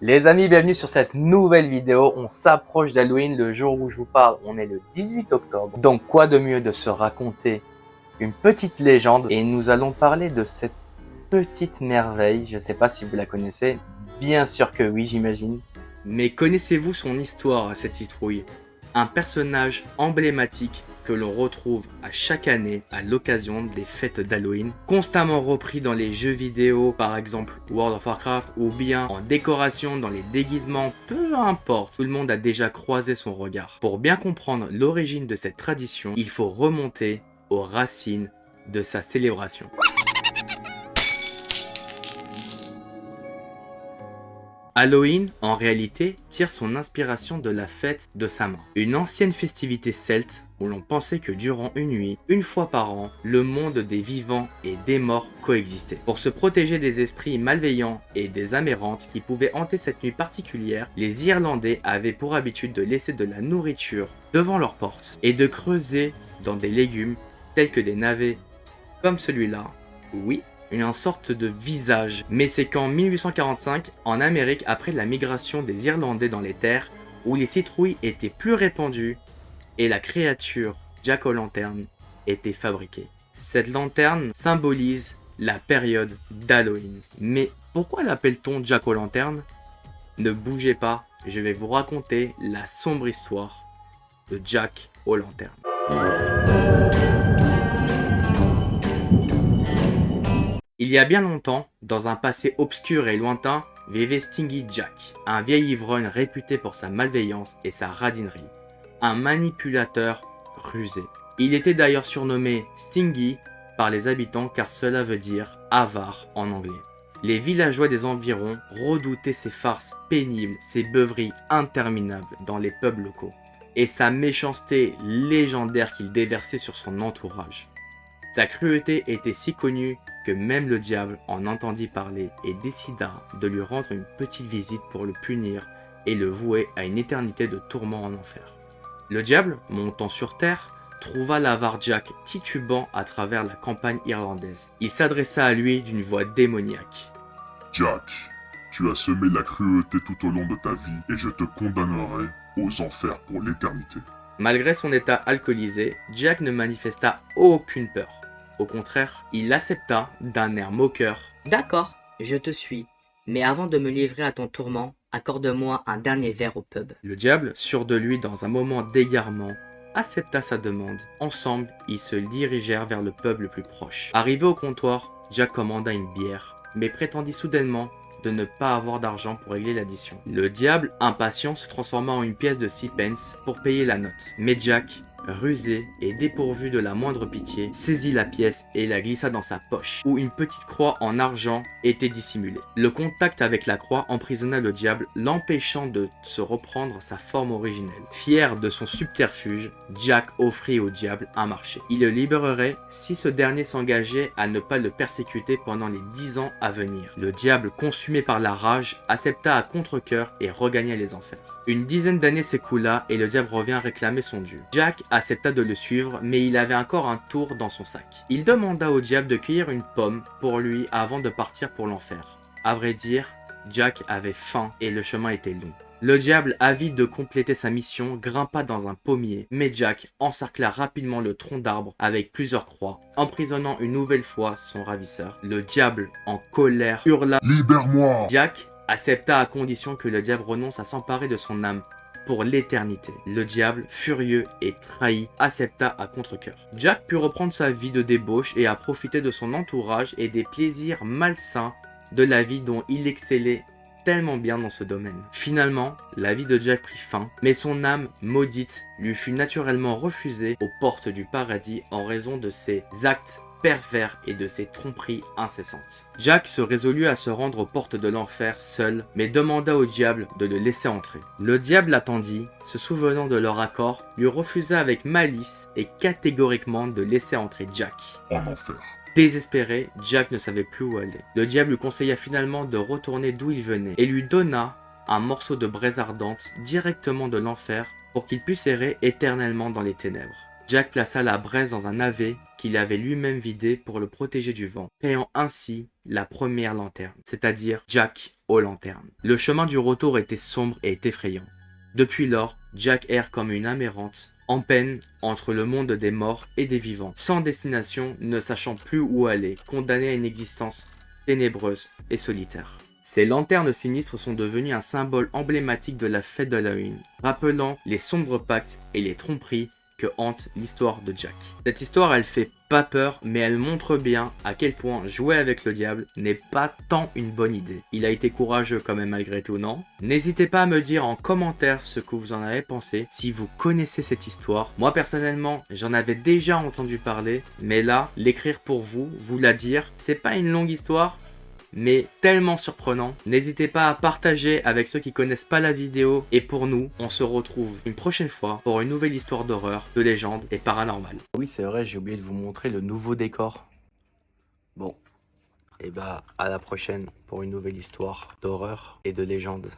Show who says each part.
Speaker 1: Les amis, bienvenue sur cette nouvelle vidéo. On s'approche d'Halloween, le jour où je vous parle, on est le 18 octobre. Donc quoi de mieux de se raconter une petite légende et nous allons parler de cette petite merveille. Je ne sais pas si vous la connaissez, bien sûr que oui, j'imagine. Mais connaissez-vous son histoire à cette citrouille? Un personnage emblématique que l'on retrouve à chaque année à l'occasion des fêtes d'Halloween, constamment repris dans les jeux vidéo, par exemple World of Warcraft, ou bien en décoration dans les déguisements, peu importe, tout le monde a déjà croisé son regard. Pour bien comprendre l'origine de cette tradition, il faut remonter aux racines de sa célébration. Halloween, en réalité, tire son inspiration de la fête de Samhain, une ancienne festivité celte où l'on pensait que durant une nuit, une fois par an, le monde des vivants et des morts coexistait. Pour se protéger des esprits malveillants et des amérantes qui pouvaient hanter cette nuit particulière, les Irlandais avaient pour habitude de laisser de la nourriture devant leurs portes et de creuser dans des légumes tels que des navets comme celui-là. Oui, une sorte de visage. Mais c'est qu'en 1845, en Amérique, après la migration des Irlandais dans les terres, où les citrouilles étaient plus répandues, et la créature Jack-o'-lanterne était fabriquée. Cette lanterne symbolise la période d'Halloween. Mais pourquoi l'appelle-t-on Jack-o'-lanterne? Ne bougez pas, je vais vous raconter la sombre histoire de Jack-o'-lanterne. Il y a bien longtemps, dans un passé obscur et lointain, vivait Stingy Jack, un vieil ivrogne réputé pour sa malveillance et sa radinerie, un manipulateur rusé. Il était d'ailleurs surnommé Stingy par les habitants car cela veut dire avare en anglais. Les villageois des environs redoutaient ses farces pénibles, ses beuveries interminables dans les pubs locaux, et sa méchanceté légendaire qu'il déversait sur son entourage. Sa cruauté était si connue que même le diable en entendit parler et décida de lui rendre une petite visite pour le punir et le vouer à une éternité de tourments en enfer. Le diable, montant sur terre, trouva l'avare Jack titubant à travers la campagne irlandaise. Il s'adressa à lui d'une voix démoniaque.
Speaker 2: « Jack, tu as semé la cruauté tout au long de ta vie et je te condamnerai aux enfers pour l'éternité. »
Speaker 1: Malgré son état alcoolisé, Jack ne manifesta aucune peur. Au contraire, il l'accepta d'un air moqueur.
Speaker 3: « D'accord, je te suis, mais avant de me livrer à ton tourment, accorde-moi un dernier verre au pub. »
Speaker 1: Le diable, sûr de lui dans un moment d'égarement, accepta sa demande. Ensemble, ils se dirigèrent vers le pub le plus proche. Arrivé au comptoir, Jack commanda une bière, mais prétendit soudainement de ne pas avoir d'argent pour régler l'addition. Le diable, impatient, se transforma en une pièce de 6 pence pour payer la note. Mais Jack, rusé et dépourvu de la moindre pitié, saisit la pièce et la glissa dans sa poche, où une petite croix en argent était dissimulée. Le contact avec la croix emprisonna le diable, l'empêchant de se reprendre sa forme originelle. Fier de son subterfuge, Jack offrit au diable un marché. Il le libérerait si ce dernier s'engageait à ne pas le persécuter pendant les 10 ans à venir. Le diable, consumé par la rage, accepta à contre-cœur et regagna les enfers. Une dizaine d'années s'écoula et le diable revint réclamer son dû. Jack accepta de le suivre, mais il avait encore un tour dans son sac. Il demanda au diable de cueillir une pomme pour lui avant de partir pour l'enfer. À vrai dire, Jack avait faim et le chemin était long. Le diable, avide de compléter sa mission, grimpa dans un pommier, mais Jack encercla rapidement le tronc d'arbre avec plusieurs croix, emprisonnant une nouvelle fois son ravisseur. Le diable, en colère, hurla «
Speaker 2: Libère-moi »
Speaker 1: Jack accepta à condition que le diable renonce à s'emparer de son âme pour l'éternité. Le diable, furieux et trahi, accepta à contre-cœur. Jack put reprendre sa vie de débauche et à profiter de son entourage et des plaisirs malsains de la vie dont il excellait tellement bien dans ce domaine. Finalement, la vie de Jack prit fin, mais son âme maudite lui fut naturellement refusée aux portes du paradis en raison de ses actes pervers et de ses tromperies incessantes. Jack se résolut à se rendre aux portes de l'enfer seul, mais demanda au diable de le laisser entrer. Le diable l'attendit, se souvenant de leur accord, lui refusa avec malice et catégoriquement de laisser entrer Jack
Speaker 2: en enfer.
Speaker 1: Désespéré, Jack ne savait plus où aller. Le diable lui conseilla finalement de retourner d'où il venait et lui donna un morceau de braise ardente directement de l'enfer pour qu'il puisse errer éternellement dans les ténèbres. Jack plaça la braise dans un navet qu'il avait lui-même vidé pour le protéger du vent, créant ainsi la première lanterne, c'est-à-dire Jack aux lanternes. Le chemin du retour était sombre et effrayant. Depuis lors, Jack erre comme une âme errante, en peine entre le monde des morts et des vivants, sans destination, ne sachant plus où aller, condamné à une existence ténébreuse et solitaire. Ces lanternes sinistres sont devenues un symbole emblématique de la fête d'Halloween, rappelant les sombres pactes et les tromperies que hante l'histoire de Jack. Cette histoire, elle fait pas peur, mais elle montre bien à quel point jouer avec le diable n'est pas tant une bonne idée. Il a été courageux quand même malgré tout, non? N'hésitez pas à me dire en commentaire ce que vous en avez pensé, si vous connaissez cette histoire. Moi personnellement, j'en avais déjà entendu parler, mais là, l'écrire pour vous, vous la dire, c'est pas une longue histoire, mais tellement surprenant. N'hésitez pas à partager avec ceux qui connaissent pas la vidéo. Et pour nous, on se retrouve une prochaine fois pour une nouvelle histoire d'horreur, de légende et paranormale. Oui, c'est vrai, j'ai oublié de vous montrer le nouveau décor. Bon, et bah à la prochaine pour une nouvelle histoire d'horreur et de légende.